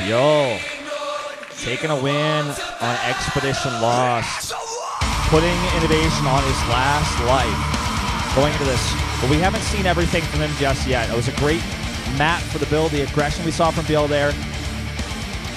ByuL taking a win on Expedition Lost, putting INnoVation on his last life going into this. But we haven't seen everything from him just yet. It was a great map for the build, the aggression we saw from ByuL there.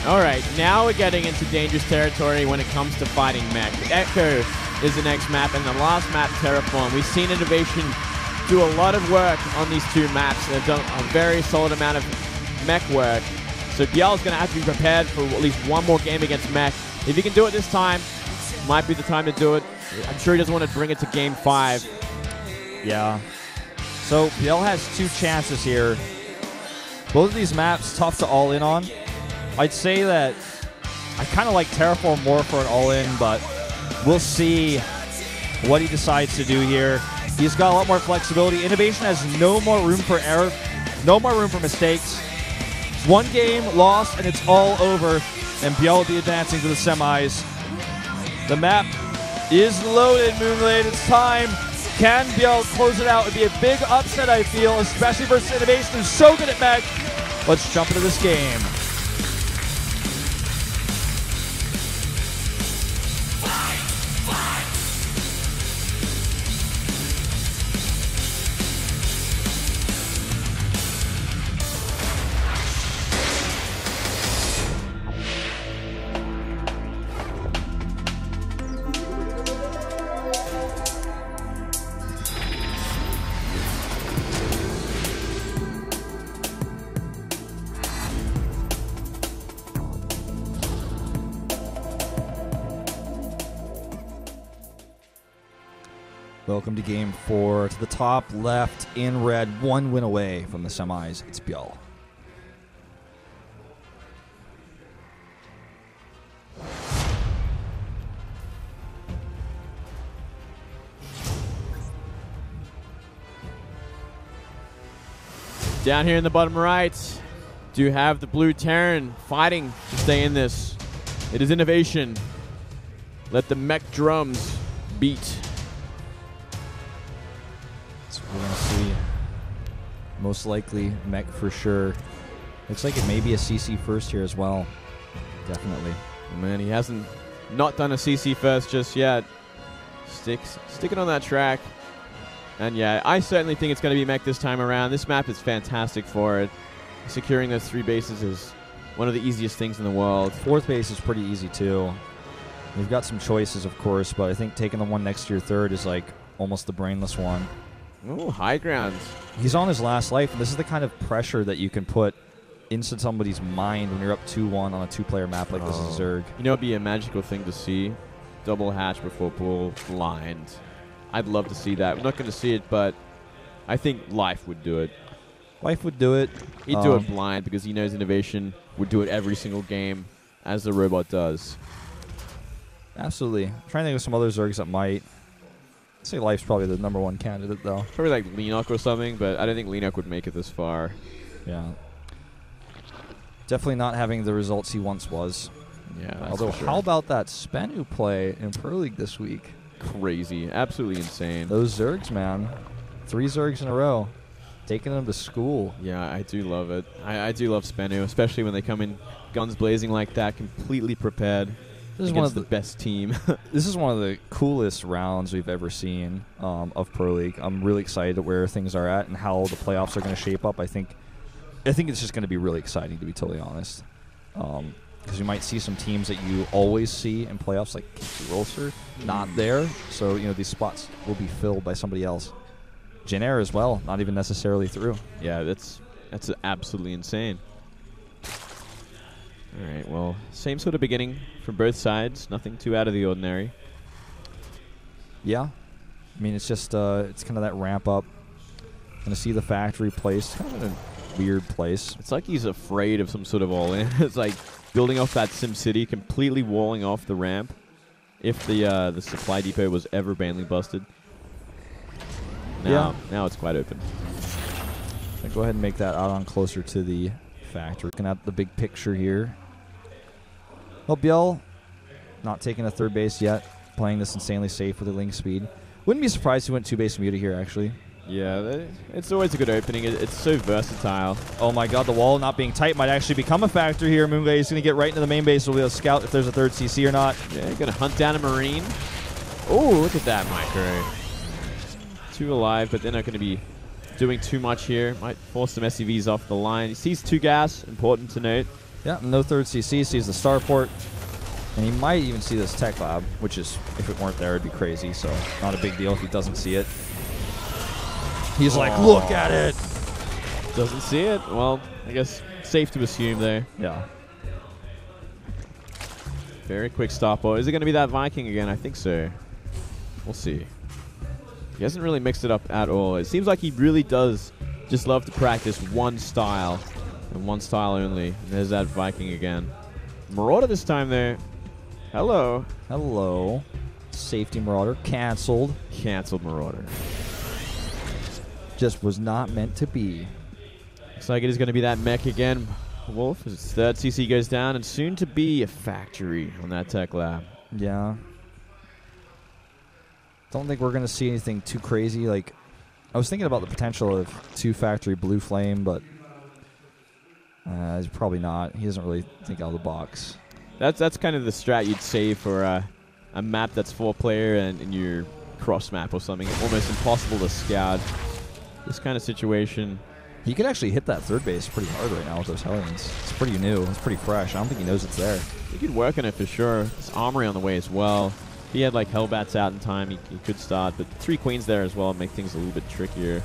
All right, now we're getting into dangerous territory when it comes to fighting mech. Echo is the next map, and the last map, Terraform. We've seen INnoVation do a lot of work on these two maps. They've done a very solid amount of mech work. So ByuL's going to have to be prepared for at least one more game against mech. If he can do it this time, might be the time to do it. I'm sure he doesn't want to bring it to Game 5. Yeah. So ByuL has two chances here. Both of these maps tough to all in on. I'd say that I kind of like Terraform more for an all-in, but we'll see what he decides to do here. He's got a lot more flexibility. INnoVation has no more room for error, no more room for mistakes. One game lost, and it's all over, and ByuL will be advancing to the semis. The map is loaded, Moonglade. It's time. Can ByuL close it out? It would be a big upset, I feel, especially versus INnoVation, who's so good at mech. Let's jump into this game. Welcome to Game 4. To the top left in red, one win away from the semis. It's ByuL. Down here in the bottom right, do you have the blue Terran fighting to stay in this? It is INnoVation. Let the mech drums beat. We're going to see most likely mech for sure. Looks like it may be a CC first here as well. Definitely. Oh man, he hasn't not done a CC first just yet. Sticking on that track. And yeah, I certainly think it's going to be mech this time around. This map is fantastic for it. Securing those 3 bases is one of the easiest things in the world. 4th base is pretty easy too. You've got some choices, of course, but I think taking the one next to your 3rd is like almost the brainless one. Oh, high ground. He's on his last life, and this is the kind of pressure that you can put into somebody's mind when you're up 2-1 on a 2-player map like this is Zerg. You know, it'd be a magical thing to see. Double hatch before pool, blind. I'd love to see that. We're not going to see it, but I think Life would do it. Life would do it. He'd do it blind because he knows INnoVation would do it every single game as the robot does. Absolutely. I'm trying to think of some other Zergs that might. I'd say Life's probably the #1 candidate, though. Probably like Leenock or something, but I don't think Leenock would make it this far. Yeah. Definitely not having the results he once was. Yeah, that's although, for sure. How about that SBENU play in Pro League this week? Crazy. Absolutely insane. Those Zergs, man. 3 Zergs in a row. Taking them to school. Yeah, I do love it. I do love SBENU, especially when they come in guns blazing like that, completely prepared. This is one of the best team. This is one of the coolest rounds we've ever seen of Pro League. I'm really excited at where things are at and how the playoffs are going to shape up. I think it's just going to be really exciting, to be totally honest. Because you might see some teams that you always see in playoffs, like Rolster, not there. So, you know, these spots will be filled by somebody else. Jin Air as well, not even necessarily through. Yeah, that's absolutely insane. All right, well, same sort of beginning for both sides. Nothing too out of the ordinary. Yeah. I mean, it's just, it's kind of that ramp up. Going to see the factory placed kind of in a weird place. It's like he's afraid of some sort of all-in. It's like building off that SimCity, completely walling off the ramp if the supply depot was ever banely busted. Now it's quite open. I'll go ahead and make that out on closer to the factory. Looking at the big picture here. Well, ByuL not taking a 3rd base yet. Playing this insanely safe with the link speed. Wouldn't be surprised if he went 2-base muted here, actually. Yeah, it's always a good opening. It's so versatile. Oh my god, the wall not being tight might actually become a factor here. Moongate is going to get right into the main base. We'll be able to scout if there's a third CC or not. Yeah, going to hunt down a Marine. Oh, look at that micro. 2 alive, but they're not going to be doing too much here. Might force some SCVs off the line. He sees 2 gas, important to note. Yeah, no third CC, sees the starport. And he might even see this tech lab, which is, if it weren't there, it'd be crazy. So not a big deal if he doesn't see it. He's like, look at it. Doesn't see it. Well, I guess safe to assume there. Yeah. Very quick stop. Is it going to be that Viking again? I think so. We'll see. He hasn't really mixed it up at all. It seems like he really does just love to practice one style and one style only. And there's that Viking again. Marauder this time there. Hello. Hello. Safety Marauder canceled. Canceled Marauder. Just was not meant to be. Looks like it is going to be that mech again. Wolf, his third CC goes down, and soon to be a factory on that tech lab. Yeah. Don't think we're going to see anything too crazy. Like, I was thinking about the potential of 2 factory blue flame, but probably not. He doesn't really think out of the box. That's kind of the strat you'd say for a map that's 4-player and your cross map or something. Almost impossible to scout. This kind of situation. He could actually hit that third base pretty hard right now with those Hellions. It's pretty new. It's pretty fresh. I don't think he knows it's there. He could work on it for sure. His armory on the way as well. If he had like Hellbats out in time, he could start. But 3 Queens there as well make things a little bit trickier.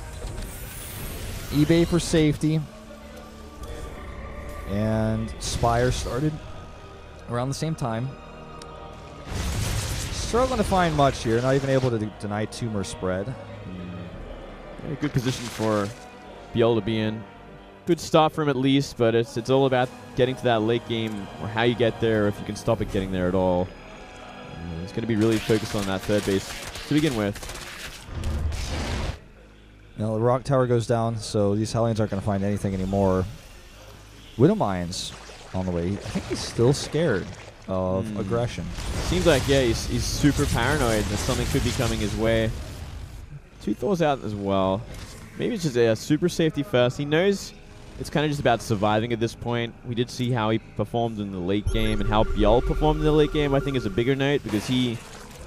eBay for safety. And Spire started around the same time. Struggling to find much here. Not even able to deny tumor spread. Yeah, good position for ByuL to be in. Good start for him at least, but it's all about getting to that late game or how you get there or if you can stop it getting there at all. He's going to be really focused on that third base to begin with. Now the rock tower goes down, so these Hellions aren't going to find anything anymore. Widow Mines on the way. I think he's still scared of aggression. Seems like, yeah, he's super paranoid that something could be coming his way. 2 Thors out as well. Maybe it's just a super safety first. He knows it's kind of just about surviving at this point. We did see how he performed in the late game and how ByuL performed in the late game, I think, is a bigger note because he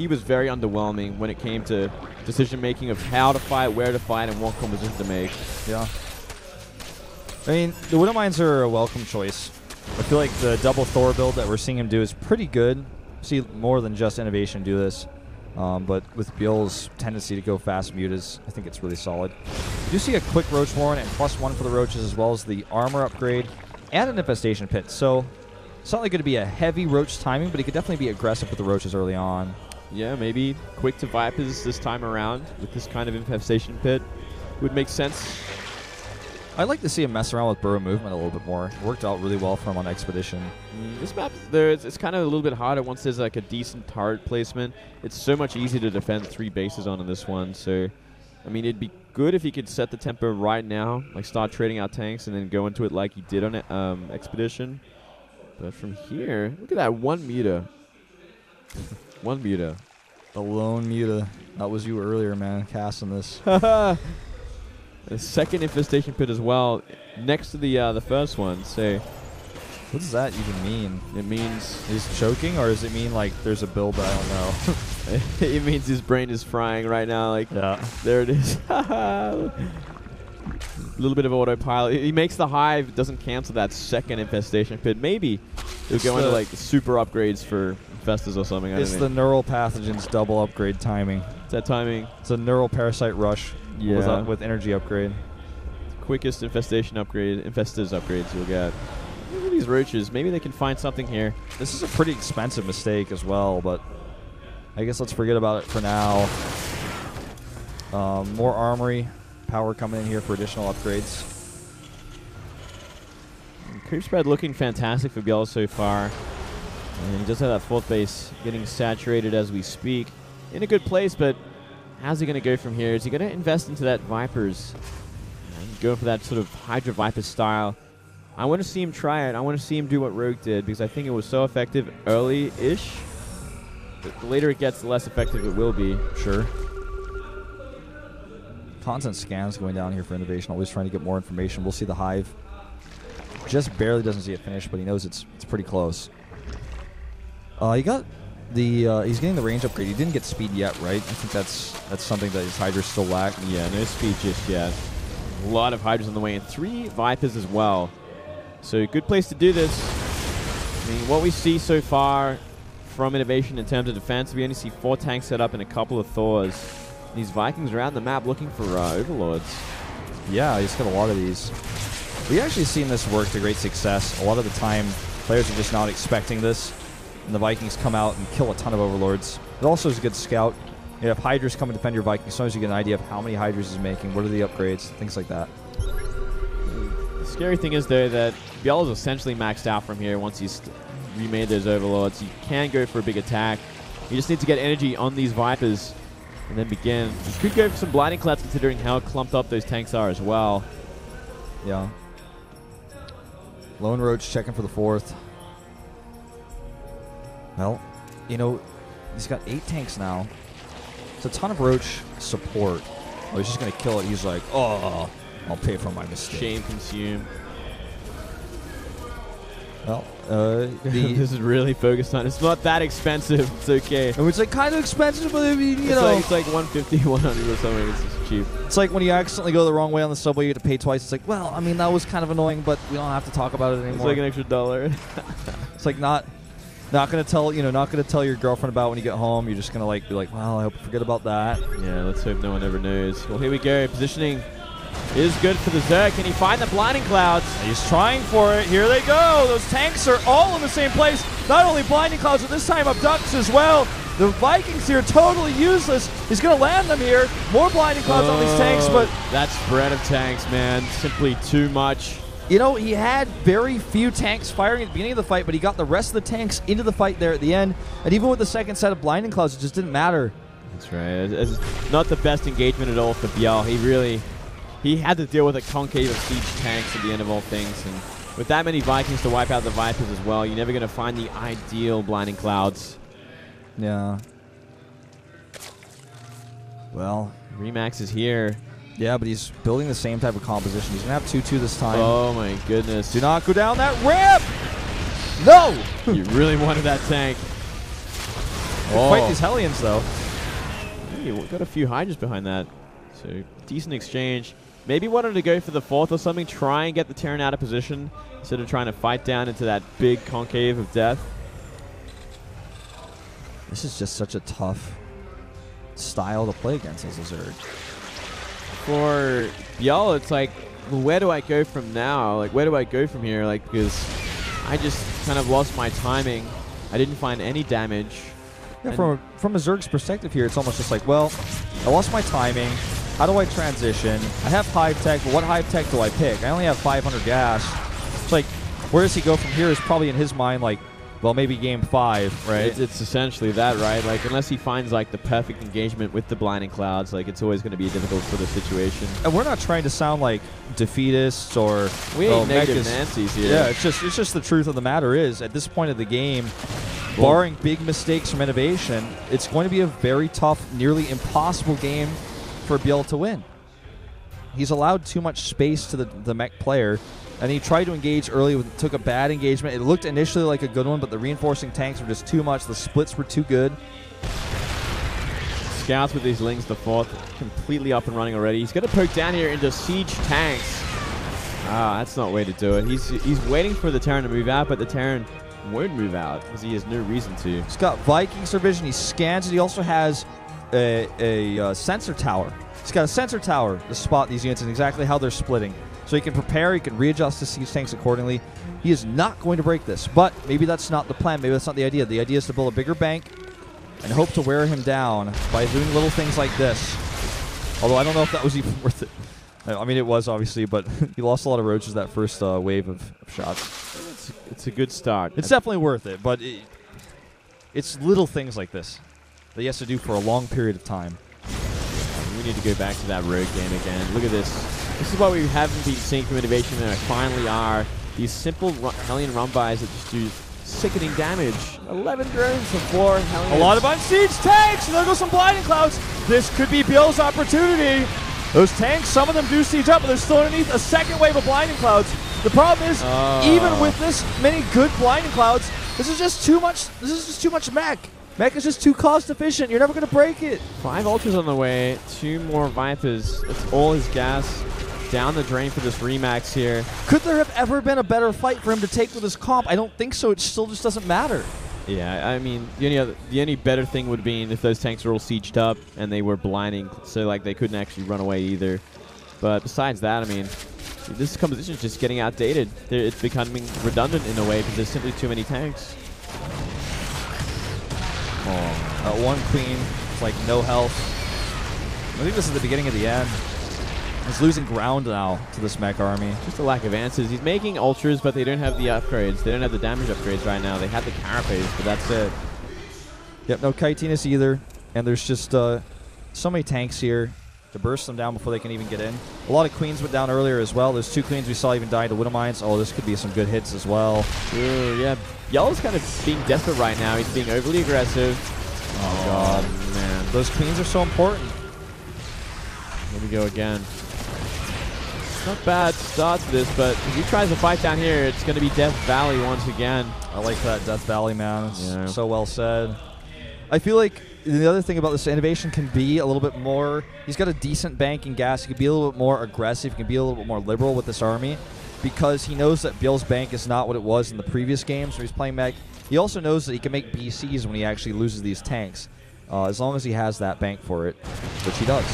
was very underwhelming when it came to decision-making of how to fight, where to fight, and what composition to make. Yeah. I mean, the Widow Mines are a welcome choice. I feel like the double Thor build that we're seeing him do is pretty good. See more than just INnoVation do this. But with ByuL's tendency to go fast mutas, I think it's really solid. You do see a quick Roach Warren and +1 for the Roaches, as well as the armor upgrade and an infestation pit. So it's not like going to be a heavy Roach timing, but he could definitely be aggressive with the Roaches early on. Yeah, maybe quick to Vipers this time around with this kind of infestation pit would make sense. I'd like to see him mess around with burrow movement a little bit more. It worked out really well for him on Expedition. This map, it's kind of a little bit harder once there's like a decent turret placement. It's so much easier to defend 3 bases on in this one. So, I mean, it'd be good if he could set the tempo right now, like start trading out tanks and then go into it like he did on Expedition. But from here, look at that 1 muta. 1 muta. The lone muta. That was you earlier, man, casting this. The second infestation pit as well, next to the first one. So, what does that even mean? It means he's choking, or does it mean like there's a build that I don't know? It means his brain is frying right now. Like, yeah, there it is. A little bit of autopilot. He makes the hive, doesn't cancel that second infestation pit. Maybe he'll go into like super upgrades for infestors or something. It's the neural pathogens double upgrade timing. It's that timing. It's a neural parasite rush. Yeah. With energy upgrade. Quickest infestation upgrade, infestors upgrades you'll get. Look at these roaches. Maybe they can find something here. This is a pretty expensive mistake as well, but I guess let's forget about it for now. More armory power coming in here for additional upgrades. Creep spread looking fantastic for ByuL so far. And he does have that 4th base getting saturated as we speak. In a good place, but how's he going to go from here? Is he going to invest into that Vipers? And go for that sort of Hydra Viper style. I want to see him try it. I want to see him do what Rogue did because I think it was so effective early-ish. The later it gets, the less effective it will be. Sure. Constant scans going down here for INnoVation, always trying to get more information. We'll see the Hive. Just barely doesn't see it finish, but he knows it's pretty close. He got the he's getting the range upgrade. He didn't get speed yet, right? I think that's something that his Hydras still lack. Yeah, no speed just yet. A lot of Hydras on the way, and 3 Vipers as well. So good place to do this. I mean, what we see so far from INnoVation in terms of defense, we only see 4 tanks set up and a couple of Thors. These Vikings around the map looking for Overlords. Yeah, he's got a lot of these. We've actually seen this work to great success. A lot of the time, players are just not expecting this, and the Vikings come out and kill a ton of Overlords. It also is a good scout. You have Hydras come and defend your Vikings. Sometimes you get an idea of how many Hydras he's making, what are the upgrades, things like that. The scary thing is, though, that ByuL is essentially maxed out from here once he's remade those Overlords. He can go for a big attack. You just need to get energy on these Vipers and then begin. You could go for some Blinding Clouds considering how clumped up those tanks are as well. Yeah. Lone Roach checking for the 4th. Well, you know, he's got 8 tanks now. It's a ton of Roach support. Oh, he's just going to kill it. He's like, oh, I'll pay for my mistake. Shame consume. Well, this is really focused on. It's not that expensive. It's okay. It's like kind of expensive, but I mean, you know, it's like 150, 100 or something. It's just cheap. It's like when you accidentally go the wrong way on the subway, you get to pay twice. It's like, well, I mean, that was kind of annoying, but we don't have to talk about it anymore. It's like an extra $1. It's like not gonna tell your girlfriend about when you get home. You're just gonna like be like, well, I hope you forget about that. Yeah, let's hope no one ever knows. Well, here we go. Positioning is good for the Zerg. Can he find the Blinding Clouds? He's trying for it. Here they go. Those tanks are all in the same place. Not only Blinding Clouds, but this time Abducts as well. The Vikings here totally useless. He's going to land them here. More Blinding Clouds on these tanks, but that spread of tanks, man, simply too much. You know, he had very few tanks firing at the beginning of the fight, but he got the rest of the tanks into the fight there at the end. And even with the second set of Blinding Clouds, it just didn't matter. That's right. It's not the best engagement at all for ByuL. He had to deal with a concave of siege tanks at the end of all things. And with that many Vikings to wipe out the Vipers as well, you're never going to find the ideal Blinding Clouds. Yeah. Well, Remax is here. Yeah, but he's building the same type of composition. He's going to have 2-2 this time. Oh, my goodness. Do not go down that ramp! No! You really wanted that tank. Fight these Hellions, though. You got a few Hydras behind that. So, decent exchange. Maybe wanted to go for the 4th or something, try and get the Terran out of position instead of trying to fight down into that big concave of death. This is just such a tough style to play against as a Zerg. For ByuL, it's like, well, where do I go from now? Like, where do I go from here? Like, because I just kind of lost my timing. I didn't find any damage. Yeah, from a Zerg's perspective here, it's almost just like, well, I lost my timing. How do I transition? I have Hive Tech, but what Hive Tech do I pick? I only have 500 gas. It's like, where does he go from here is probably in his mind like, well, maybe game 5, right? It's essentially that, right? Like, unless he finds, like, the perfect engagement with the Blinding Clouds, like, it's always going to be a difficult sort of situation. And we're not trying to sound like defeatists or... We ain't negative Nancy's here. Yeah, it's just the truth of the matter is, at this point of the game, barring big mistakes from INnoVation, it's going to be a very tough, nearly impossible game for ByuL to win. He's allowed too much space to the mech player, and he tried to engage early, took a bad engagement. It looked initially like a good one, but the reinforcing tanks were just too much. The splits were too good. Scouts with these Lings, the 4th, completely up and running already. He's going to poke down here into siege tanks. Ah, that's not the way to do it. He's waiting for the Terran to move out, but the Terran won't move out because he has no reason to. He's got Viking Vision. He scans it. He also has a sensor tower. He's got a sensor tower to spot these units and exactly how they're splitting. So he can prepare, he can readjust the siege tanks accordingly. He is not going to break this, but maybe that's not the plan. Maybe that's not the idea. The idea is to build a bigger bank and hope to wear him down by doing little things like this. Although I don't know if that was even worth it. I mean, it was, obviously, but he lost a lot of roaches that first wave of shots. It's a good start. It's definitely worth it, but it's little things like this that he has to do for a long period of time. We need to go back to that rogue game again. Look at this. This is what we haven't been seeing from INnoVation, and finally are. These simple Hellion run-bys that just do sickening damage. 11 drones to 4 Hellions. A lot of unsieged tanks, and there goes some Blinding Clouds. This could be ByuL's opportunity. Those tanks, some of them do siege up, but they're still underneath a second wave of blinding clouds. The problem is, even with this many good blinding clouds, this is just too much. This is just too much mech. Mech is just too cost efficient. You're never going to break it. 5 ultras on the way. 2 more Vipers. That's all his gas down the drain for this Remax here. Could there have ever been a better fight for him to take with his comp? I don't think so. It still just doesn't matter. Yeah, I mean, the only better thing would be if those tanks were all sieged up and they were blinding, so like they couldn't actually run away either. But besides that, I mean, this composition is just getting outdated. It's becoming redundant in a way because there's simply too many tanks. Oh, one queen. It's like no health. I think this is the beginning of the end. He's losing ground now to this mech army. Just a lack of answers. He's making ultras, but they don't have the upgrades. They don't have the damage upgrades right now. They have the carapace, but that's it. Yep, no chitinous either. And there's just so many tanks here to burst them down before they can even get in. A lot of queens went down earlier as well. There's 2 queens we saw even die to Widow Mines. Oh, this could be some good hits as well. Ooh, yeah. ByuL's kind of being desperate right now. He's being overly aggressive. Oh, God, man. Those queens are so important. Here we go again. Not bad start to this, but if he tries to fight down here, it's going to be Death Valley once again. I like that Death Valley, man. It's so well said. I feel like the other thing about this INnoVation can be a little bit more, he's got a decent bank in gas. He can be a little bit more aggressive. He can be a little bit more liberal with this army because he knows that ByuL's bank is not what it was in the previous games where he's playing mech. He also knows that he can make BCs when he actually loses these tanks, as long as he has that bank for it, which he does.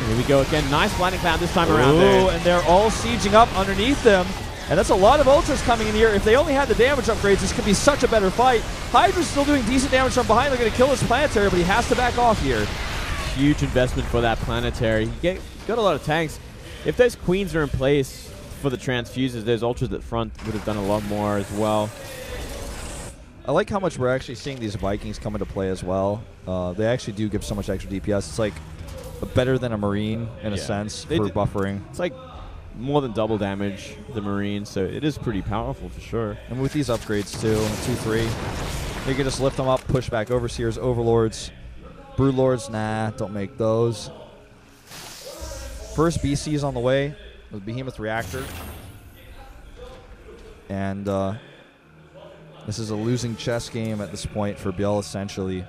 Here we go again. Nice blinding cloud this time around there. And they're all sieging up underneath them. And that's a lot of ultras coming in here. If they only had the damage upgrades, this could be such a better fight. Hydra's still doing decent damage from behind. They're going to kill his planetary, but he has to back off here. Huge investment for that planetary. He got a lot of tanks. If those queens are in place for the transfuses, those ultras at the front would have done a lot more as well. I like how much we're actually seeing these Vikings come into play as well. They actually do give so much extra DPS. It's like better than a Marine in a sense for buffering. It's like more than double damage, the Marine, so it is pretty powerful for sure. And with these upgrades too, 2-3, they can just lift them up, push back Overseers, Overlords, Broodlords, nah, don't make those. First BC is on the way with Behemoth Reactor. And this is a losing chess game at this point for ByuL essentially.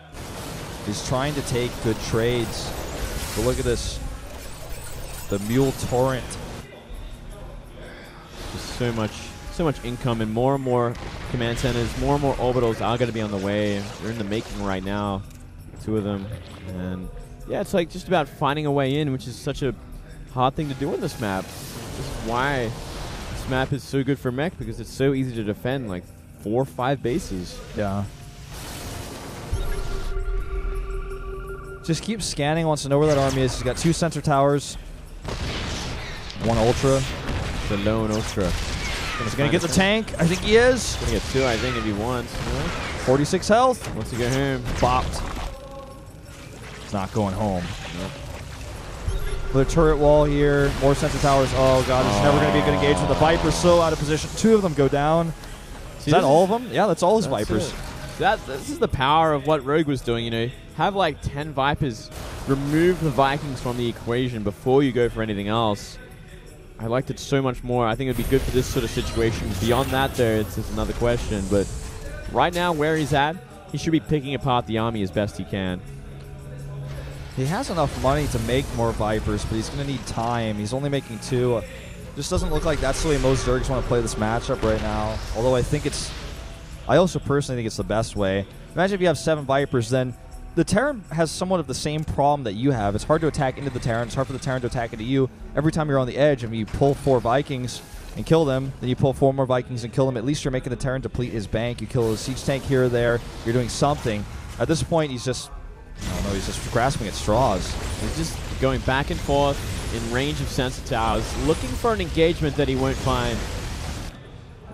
He's trying to take good trades. But look at this. The Mule Torrent. There's so much income and more command centers, more and more orbitals are going to be on the way. They're in the making right now, 2 of them. And yeah, it's like just about finding a way in, which is such a hard thing to do on this map. This is why this map is so good for mech, because it's so easy to defend, like 4 or 5 bases. Yeah. Just keep scanning, wants to know where that army is. He's got 2 sensor towers, 1 ultra. The lone ultra. He's going to get the tank. I think he is. Going to get 2, I think, if he wants. 46 health. Wants to go home. Bopped. It's not going home. Nope. With a turret wall here, more sensor towers. Oh, God, it's never going to be a good engagement. The Viper's so out of position. 2 of them go down. Is that all of them? Yeah, that's all his Vipers. This is the power of what Rogue was doing, you know. Have like 10 Vipers, remove the Vikings from the equation before you go for anything else. I liked it so much more. I think it would be good for this sort of situation. Beyond that, though, it's another question. But right now, where he's at, he should be picking apart the army as best he can. He has enough money to make more Vipers, but he's going to need time. He's only making 2. Just doesn't look like that's the way most Zergs want to play this matchup right now. Although I think it's... I also personally think it's the best way. Imagine if you have 7 Vipers, then the Terran has somewhat of the same problem that you have. It's hard to attack into the Terran. It's hard for the Terran to attack into you. Every time you're on the edge, and you pull 4 Vikings and kill them, then you pull 4 more Vikings and kill them. At least you're making the Terran deplete his bank. You kill a siege tank here or there. You're doing something. At this point, he's just... I don't know, he's just grasping at straws. He's just going back and forth in range of sensor towers, looking for an engagement that he won't find.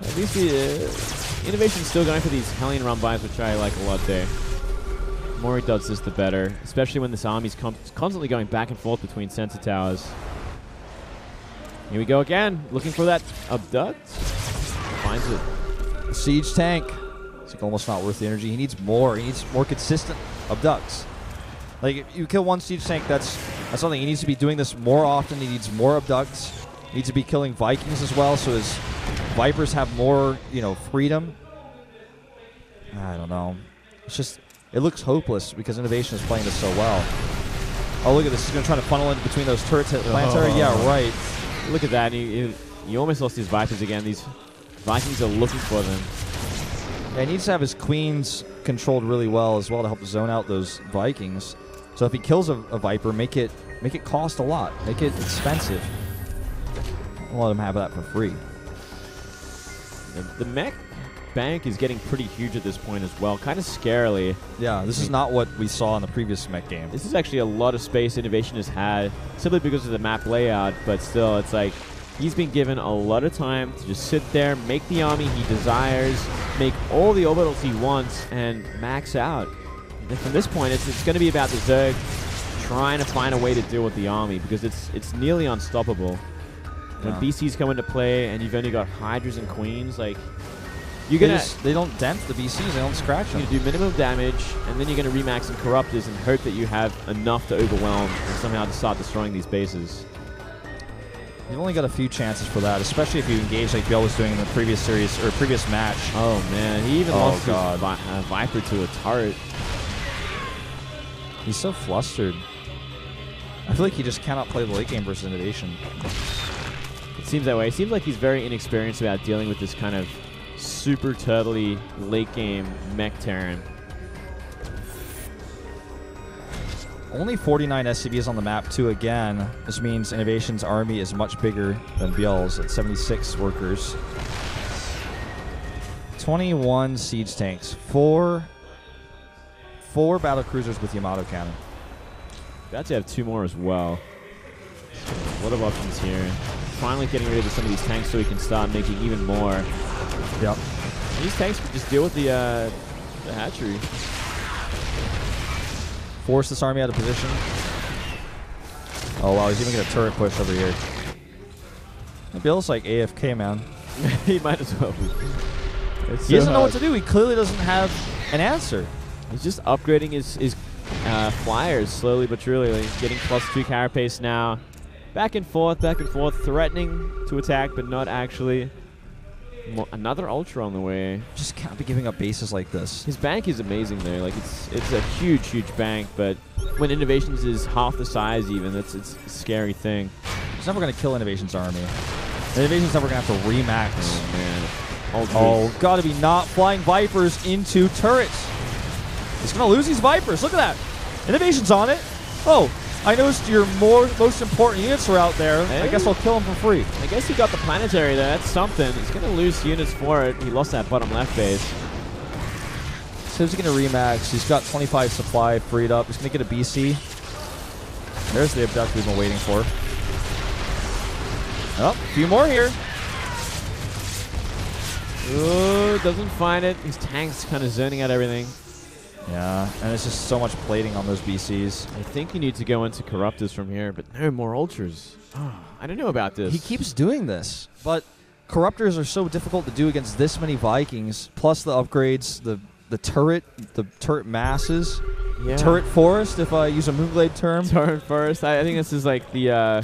At least INnoVation's still going for these Hellion run buys, which I like a lot there. The more he does this, the better, especially when this army's constantly going back and forth between sensor towers. Here we go again, looking for that abduct. Finds it. Siege tank. It's like almost not worth the energy. He needs more. He needs more consistent abducts. Like, if you kill 1 siege tank, that's That's something he needs to be doing this more often. He needs more abducts. He needs to be killing Vikings as well, so his Vipers have more, freedom. I don't know. It's just, it looks hopeless because INnoVation is playing this so well. Oh, look at this. He's going to try to funnel in between those turrets at planetary. Yeah, right. Look at that. He almost lost his Vipers again. These Vikings are looking for them. Yeah, he needs to have his queens controlled really well as well to help zone out those Vikings. So if he kills a Viper, make it cost a lot. Make it expensive. Don't let him have that for free. The mech bank is getting pretty huge at this point as well. Kind of scarily. Yeah, this is not what we saw in the previous mech game. This is actually a lot of space INnoVation has had, simply because of the map layout, but still, it's like he's been given a lot of time to just sit there, make the army he desires, make all the orbitals he wants, and max out. And from this point, it's going to be about the Zerg trying to find a way to deal with the army, because it's nearly unstoppable. When BCs come into play and you've only got Hydras and Queens, like, you're gonna they don't dent the BCs, they don't scratch them. You're gonna do minimum damage, and then you're gonna remax some Corruptors and hope that you have enough to overwhelm and somehow to start destroying these bases. You've only got a few chances for that, especially if you engage like ByuL was doing in the previous series or previous match. Oh man, he even lost his Viper to a turret. He's so flustered. I feel like he just cannot play the late game versus INnoVation. It seems that way. It seems like he's very inexperienced about dealing with this kind of super turtley late game mech Terran. Only 49 SCVs on the map too again. This means INnoVation's army is much bigger than ByuL's at 76 workers. 21 siege tanks. Four battle cruisers with Yamato cannon. About to have 2 more as well. A lot of options here. Finally getting rid of some of these tanks so we can start making even more. Yep. These tanks can just deal with the hatchery. Force this army out of position. Oh wow, he's even gonna turret push over here. ByuL's like AFK, man. He might as well be. He doesn't know what to do. He clearly doesn't have an answer. He's just upgrading his flyers slowly but surely. Getting +2 carapace now. Back and forth, threatening to attack, but not actually. Another Ultra on the way. Just can't be giving up bases like this. His bank is amazing there. Like it's a huge bank, but when INnoVation's is half the size even, it's a scary thing. He's never going to kill INnoVation's army. INnoVation's never going to have to remax. Oh, man. Oh, got to be not flying Vipers into turrets. He's going to lose these Vipers. Look at that. INnoVation's on it. Oh, I noticed your most important units are out there. Hey. I guess I'll kill him for free. I guess he got the planetary there. That's something. He's going to lose units for it. He lost that bottom left base. So he's going to remax. He's got 25 supply freed up. He's going to get a BC. There's the abduct we've been waiting for. Oh, a few more here. Ooh, doesn't find it. These tanks kind of zoning out everything. Yeah, and it's just so much plating on those BCs. I think you need to go into Corruptors from here, but no more Ultras. Oh, I don't know about this. He keeps doing this, but Corruptors are so difficult to do against this many Vikings, plus the upgrades, the turret masses, turret forest, if I use a Moonglade term. Turret forest. I think this is like the...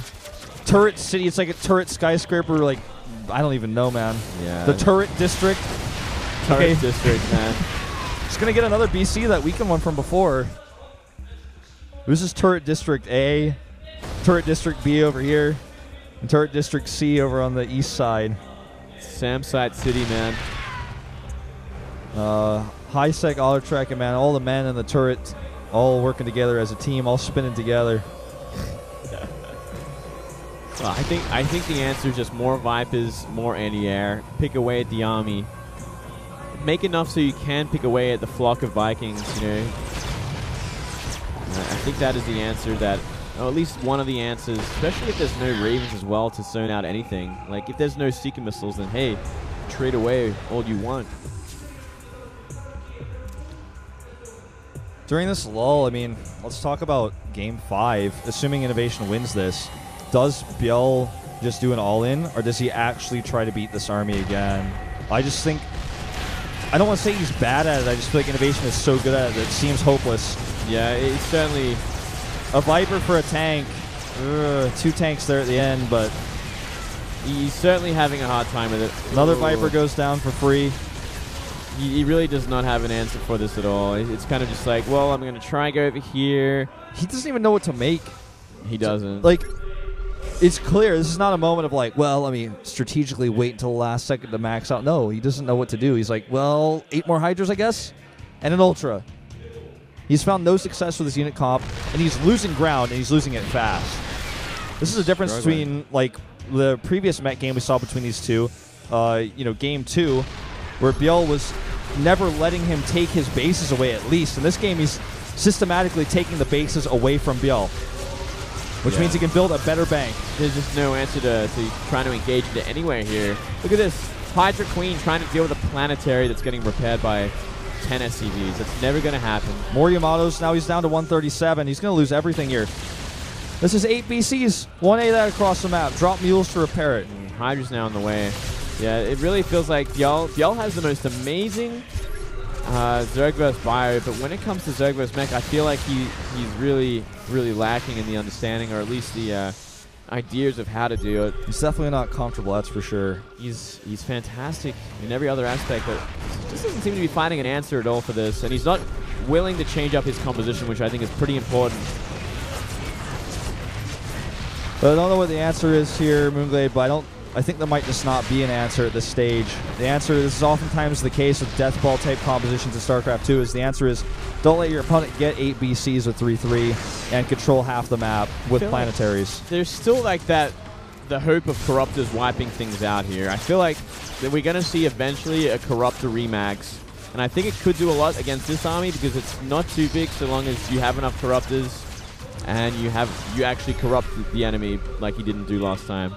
turret city. It's like a turret skyscraper, like, I don't even know, man. Yeah. The turret district. Turret district, man. Just going to get another BC, that weakened one from before. This is Turret District A, Turret District B over here, and Turret District C over on the east side. Samsite City, man. High-sec auto-tracking, man. All the men in the turret all working together as a team, all spinning together. Well, I think the answer is just more Vipers, more anti-air. Pick away at the army. Make enough so you can pick away at the flock of Vikings, you know. I think that is the answer that, or at least one of the answers, especially if there's no Ravens as well to zone out anything. Like, if there's no Seeker missiles, then hey, trade away all you want. During this lull, I mean, let's talk about Game 5. Assuming INnoVation wins this, does ByuL just do an all-in, or does he actually try to beat this army again? I just think... I don't want to say he's bad at it. I just feel like INnoVation is so good at it that it seems hopeless. Yeah, it's certainly A Viper for a tank. Ugh, 2 tanks there at the end, but he's certainly having a hard time with it. Another Viper goes down for free. He really does not have an answer for this at all. It's kind of just like, well, I'm going to try and go over here. He doesn't even know what to make. He doesn't. Like, it's clear. This is not a moment of like, well, let me strategically wait until the last second to max out. No, he doesn't know what to do. He's like, well, 8 more Hydras, I guess, and an Ultra. He's found no success with his unit comp, and he's losing ground, and he's losing it fast. This is a difference between like the previous Met game we saw between these two. You know, game 2, where ByuL was never letting him take his bases away at least. In this game, he's systematically taking the bases away from ByuL, which means he can build a better bank. There's just no answer to trying to engage into anywhere here. Look at this. Hydra Queen trying to deal with a planetary that's getting repaired by 10 SCVs. That's never going to happen. More Yamatos. Now he's down to 137. He's going to lose everything here. This is 8 BCs. 1A that across the map. Drop mules to repair it. Hydra's now on the way. Yeah, it really feels like ByuL has the most amazing Zerg vs. Bio, but when it comes to Zerg vs. Mech, I feel like he's really, really lacking in the understanding, or at least the ideas of how to do it. He's definitely not comfortable, that's for sure. He's fantastic in every other aspect, but just doesn't seem to be finding an answer at all for this, and he's not willing to change up his composition, which I think is pretty important. But I don't know what the answer is here, Moonglade, but I think there might just not be an answer at this stage. The answer, this is oftentimes the case with death ball type compositions in StarCraft 2, is the answer is don't let your opponent get 8 BCs with 3-3 and control half the map with planetaries. Like there's still like the hope of Corruptors wiping things out here. I feel like that we're going to see eventually a Corruptor remax, and I think it could do a lot against this army because it's not too big so long as you have enough Corruptors and you actually corrupt the enemy like he didn't do last time.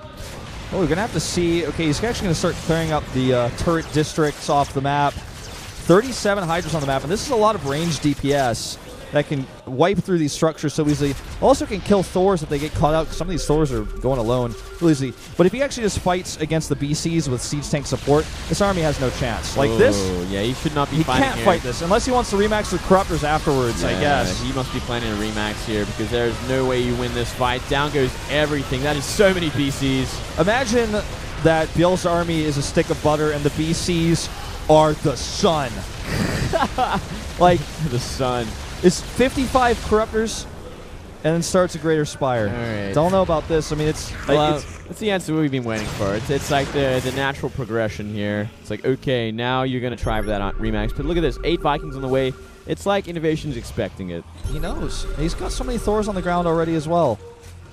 Oh, we're going to have to see. Okay, he's actually going to start clearing up the turret districts off the map. 37 Hydras on the map, and this is a lot of ranged DPS that can wipe through these structures so easily. Also can kill Thors if they get caught out, because some of these Thors are going alone really easily. But if he actually just fights against the BCs with siege tank support, this army has no chance. Like this, yeah, he should not be fighting He can't fight this unless he wants to remax with Corruptors afterwards, I guess. He must be planning a remax here because there's no way you win this fight. Down goes everything. That is so many BCs. Imagine that ByuL's army is a stick of butter and the BCs are the sun. Like the sun. It's 55 Corruptors and then starts a Greater Spire. All right. Don't know about this. I mean, it's the answer we've been waiting for. It's like the natural progression here. It's like, okay, now you're going to try for that remax. But look at this. 8 Vikings on the way. It's like INnoVation's expecting it. He knows. He's got so many Thors on the ground already as well.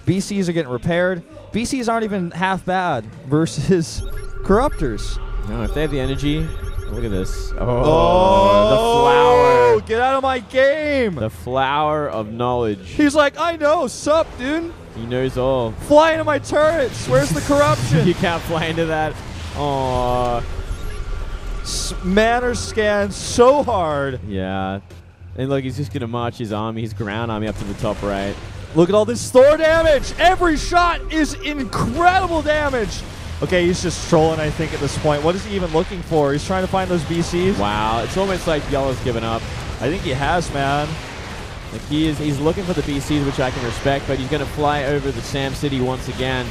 BCs are getting repaired. BCs aren't even half bad versus Corruptors. No, if they have the energy... Look at this. Oh, the flower. Get out of my game. The flower of knowledge. He's like, I know. Sup, dude? He knows all. Fly into my turrets. Where's the corruption? You can't fly into that. Aww. Manner scan so hard. Yeah. And look, he's just going to march his army, his ground army up to the top right. Look at all this Thor damage. Every shot is incredible damage. Okay, he's just trolling, I think, at this point. What is he even looking for? He's trying to find those BCs. Wow, it's almost like ByuL has given up. I think he has, man. Like he's looking for the BCs, which I can respect, but he's going to fly over the Sam City once again.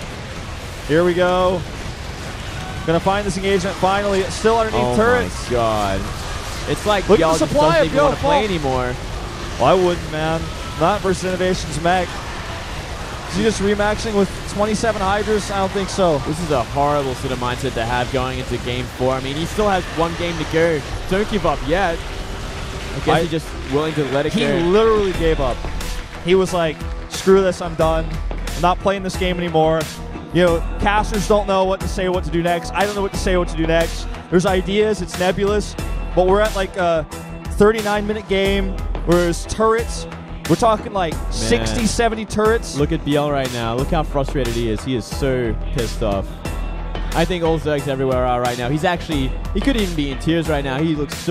Here we go. Going to find this engagement finally. It's still underneath turrets. Oh, my God. It's like ByuL just doesn't even want to play anymore. Well, I wouldn't, man. Not versus INnoVation's mech. Is he just remaxing with 27 Hydras? I don't think so. This is a horrible sort of mindset to have going into Game 4. I mean, he still has 1 game to go. Don't give up yet. I guess he's just willing to let it go. He literally gave up. He was like, screw this, I'm done. I'm not playing this game anymore. You know, casters don't know what to say, what to do next. I don't know what to say, what to do next. There's ideas, it's nebulous, but we're at like a 39-minute game where there's turrets. We're talking like 60, 70 turrets. Look at ByuL right now. Look how frustrated he is. He is so pissed off. I think all Zergs everywhere are right now. He could even be in tears right now. He looks so